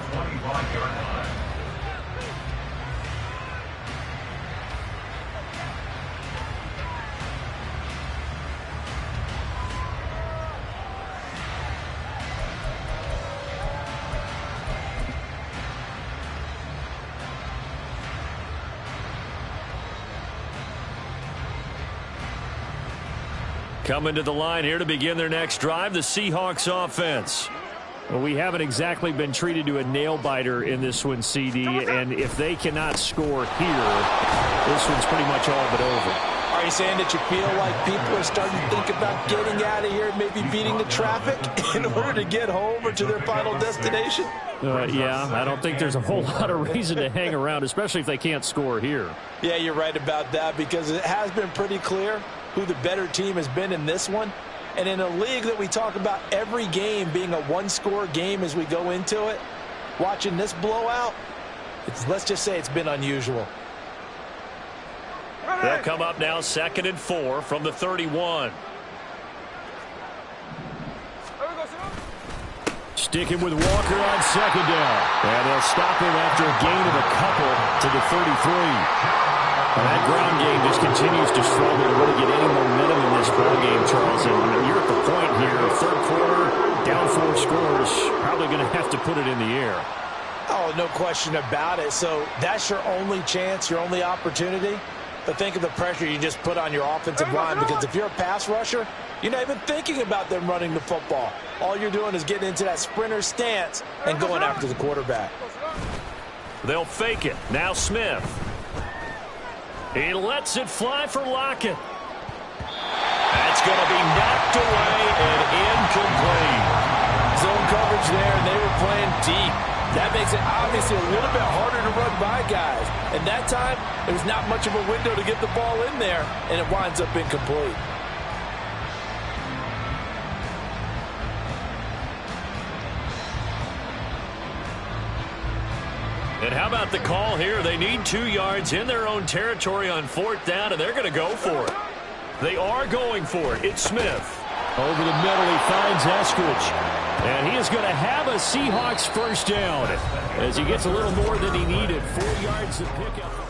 Coming to the line here to begin their next drive, the Seahawks offense. Well, we haven't exactly been treated to a nail-biter in this one, CD, and if they cannot score here, this one's pretty much all but over. Are you saying that you feel like people are starting to think about getting out of here, maybe beating the traffic in order to get home or to their final destination? Yeah, I don't think there's a whole lot of reason to hang around, especially if they can't score here. Yeah, you're right about that, because it has been pretty clear who the better team has been in this one. And in a league that we talk about every game being a one-score game as we go into it, watching this blowout, let's just say it's been unusual. They'll come up now 2nd and 4 from the 31. Sticking with Walker on 2nd down. And they'll stop him after a gain of a couple to the 33. And that ground game just continues to struggle to really get any momentum in this ball game, Charles. And you're at the point here, third quarter, down 4 scores, probably going to have to put it in the air. Oh, no question about it. So that's your only chance, your only opportunity. But think of the pressure you just put on your offensive line, because if you're a pass rusher, you're not even thinking about them running the football. All you're doing is getting into that sprinter stance and going after the quarterback. They'll fake it. Now Smith. He lets it fly for Lockett. That's going to be knocked away and incomplete. Zone coverage there, and they were playing deep. That makes it obviously a little bit harder to run by guys. And that time, there was not much of a window to get the ball in there, and it winds up incomplete. And how about the call here? They need 2 yards in their own territory on 4th down, and they're going to go for it. They are going for it. It's Smith. Over the middle, he finds Eskridge. And he is going to have a Seahawks first down as he gets a little more than he needed. 4 yards to pick up.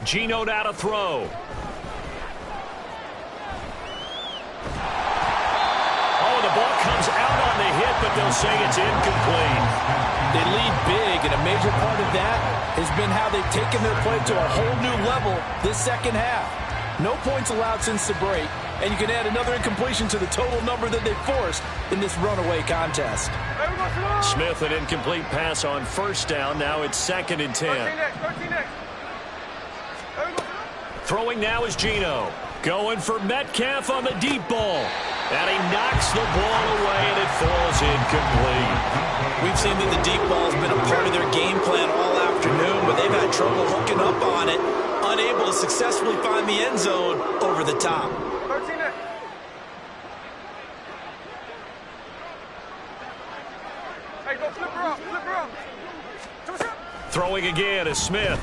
Geno now to throw. Oh, the ball comes out on the hit, but they'll say it's incomplete. They lead big, and a major part of that has been how they've taken their play to a whole new level this second half. No points allowed since the break, and you can add another incompletion to the total number that they forced in this runaway contest. Smith, an incomplete pass on first down. Now it's 2nd and 10. Throwing now is Geno. Going for Metcalf on the deep ball. And he knocks the ball away, and it falls incomplete. We've seen that the deep ball has been a part of their game plan all afternoon, but they've had trouble hooking up on it, unable to successfully find the end zone over the top. Hey, go flip her up, flip her up. Throwing again is Smith.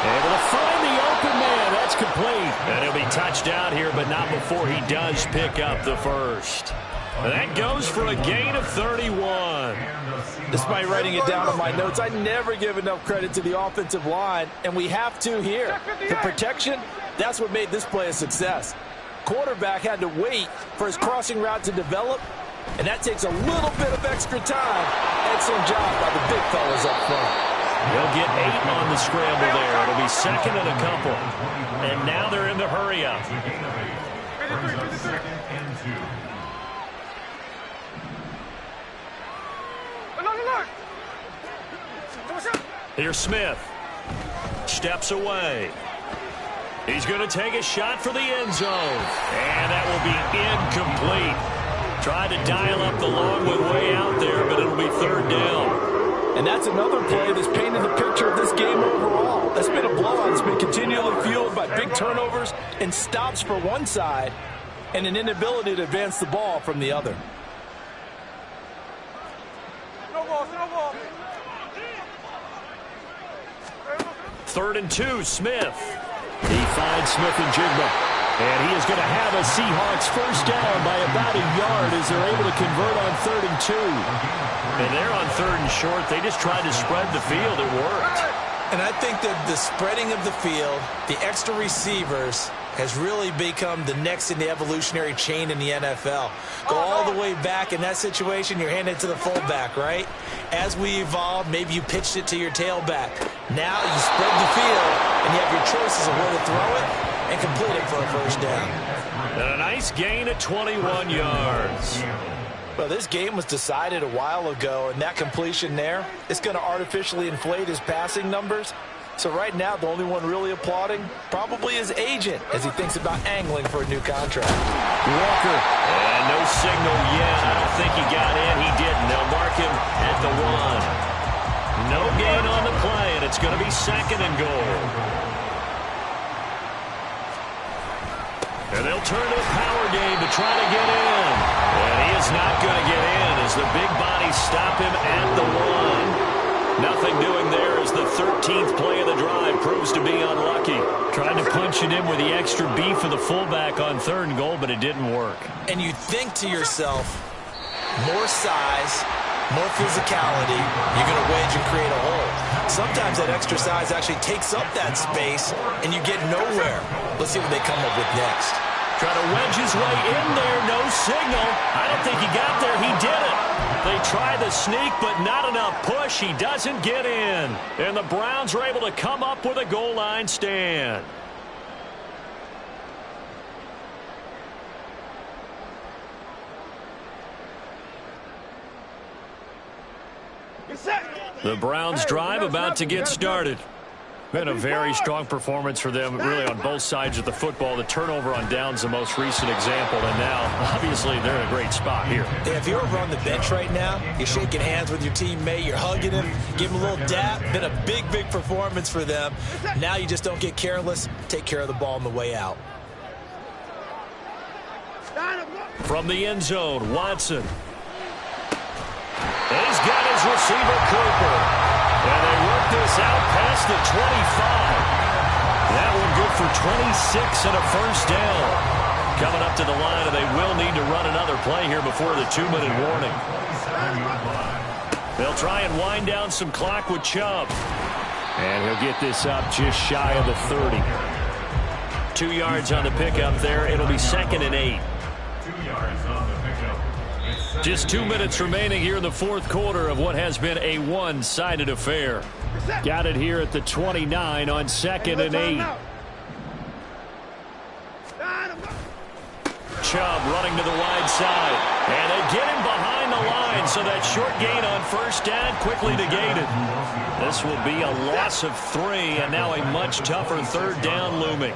Able to find the open man. That's complete. And he'll be touched out here, but not before he does pick up the first. And that goes for a gain of 31. Despite writing it down on my notes, I never give enough credit to the offensive line, and we have to here. The protection, that's what made this play a success. Quarterback had to wait for his crossing route to develop, and that takes a little bit of extra time. Excellent job by the big fellas up front. They'll get 8 on the scramble there. It'll be 2nd and a couple. And now they're in the hurry-up. Here's Smith. Steps away. He's going to take a shot for the end zone. And that will be incomplete. Tried to dial up the long one way out there, but it'll be 3rd down. And that's another play that's painted the picture of this game overall. That's been a blowout. It's been continually fueled by big turnovers and stops for one side and an inability to advance the ball from the other. Snowball. 3rd and 2, Smith. He finds Smith-Njigba. And he is going to have a Seahawks first down by about a yard as they're able to convert on 3rd and 2. And they're on 3rd and short. They just tried to spread the field. It worked. And I think that the spreading of the field, the extra receivers, has really become the next in the evolutionary chain in the NFL. Go all the way back in that situation, you're handing it to the fullback, right? As we evolved, maybe you pitched it to your tailback. Now you spread the field, and you have your choices of where to throw it and complete it for a first down. And a nice gain of 21 yards. Well, this game was decided a while ago, and that completion there is going to artificially inflate his passing numbers. So right now, the only one really applauding probably his agent as he thinks about angling for a new contract. Walker. And no signal yet. I don't think he got in. He didn't. They'll mark him at the 1. No gain on the play, and it's going to be 2nd and goal. And they'll turn to a power game to try to get in. And he is not going to get in as the big bodies stop him at the 1. Nothing doing there as the 13th play of the drive proves to be unlucky. Tried to punch it in with the extra beef of the fullback on 3rd and goal, but it didn't work. And you think to yourself, more size, more physicality, you're going to wedge and create a hole. Sometimes that extra size actually takes up that space, and you get nowhere. Let's see what they come up with next. Trying to wedge his way in there, no signal. I don't think he got there. He did it. They try the sneak, but not enough push. He doesn't get in. And the Browns are able to come up with a goal line stand. The Browns drive about to get started. Been a very strong performance for them, really, on both sides of the football. The turnover on downs, the most recent example, and now, obviously, they're in a great spot here. Yeah, if you're over on the bench right now, you're shaking hands with your teammate, you're hugging him, give him a little dap. Been a big performance for them. Now you just don't get careless. Take care of the ball on the way out. From the end zone, Watson. And he's got his receiver, Cooper. And they work this out past the 25. That one good for 26 and a first down. Coming up to the line, and they will need to run another play here before the 2-minute warning. They'll try and wind down some clock with Chubb. And he'll get this up just shy of the 30. 2 yards on the pickup there. It'll be 2nd and 8. 2 yards on the pickup. Just 2 minutes remaining here in the fourth quarter of what has been a one-sided affair. Got it here at the 29 on 2nd and 8. Chubb running to the wide side. And they get him behind the line, so that short gain on first down quickly negated. This will be a loss of 3, and now a much tougher third down looming.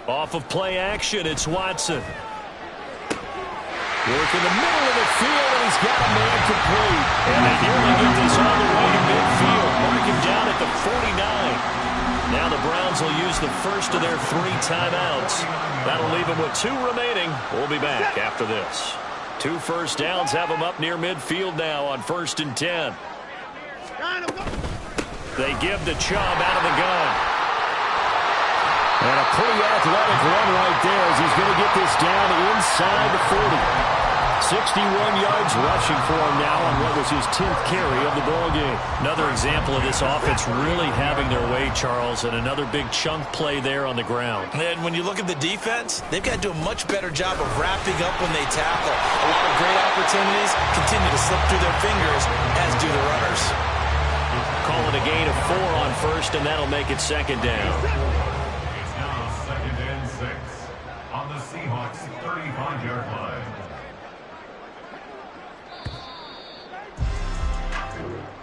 Off of play action, it's Watson. Work in the middle of the field, and he's got a man complete. And they nearly get this all the way to midfield. Mark him down at the 49. Now the Browns will use the first of their 3 timeouts. That'll leave them with 2 remaining. We'll be back after this. 2 first downs have them up near midfield now on 1st and 10. They give to Chubb out of the gun. And a pretty athletic run right there as he's going to get this down inside the 40. 61 yards rushing for him now on what was his 10th carry of the ball game. Another example of this offense really having their way, Charles, and another big chunk play there on the ground. And when you look at the defense, they've got to do a much better job of wrapping up when they tackle. A lot of great opportunities continue to slip through their fingers, as do the runners. Call it a gain of 4 on first, and that'll make it 2nd down. It's now 2nd and 6 on the Seahawks 35-yard line.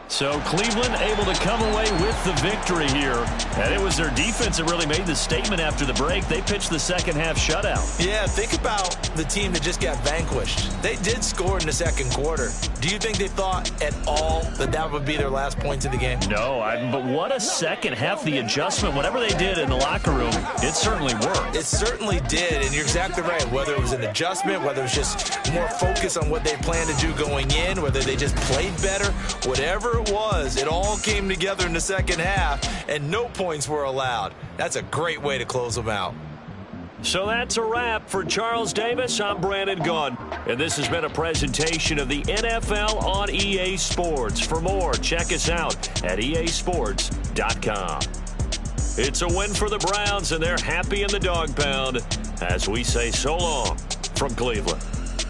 So Cleveland able to come away with the victory here. And it was their defense that really made the statement after the break. They pitched the second half shutout. Yeah, think about the team that just got vanquished. They did score in the second quarter. Do you think they thought at all that that would be their last points of the game? No, but what a second half. The adjustment, whatever they did in the locker room, it certainly worked. It certainly did, and you're exactly right. Whether it was an adjustment, whether it was just more focus on what they planned to do going in, whether they just played better, whatever it was, it all came together in the second half, and no points were allowed. That's a great way to close them out. So that's a wrap for Charles Davis. I'm Brandon Gaudin, and this has been a presentation of the NFL on EA Sports. For more, check us out at easports.com. It's a win for the Browns, and they're happy in the dog pound as we say so long from Cleveland.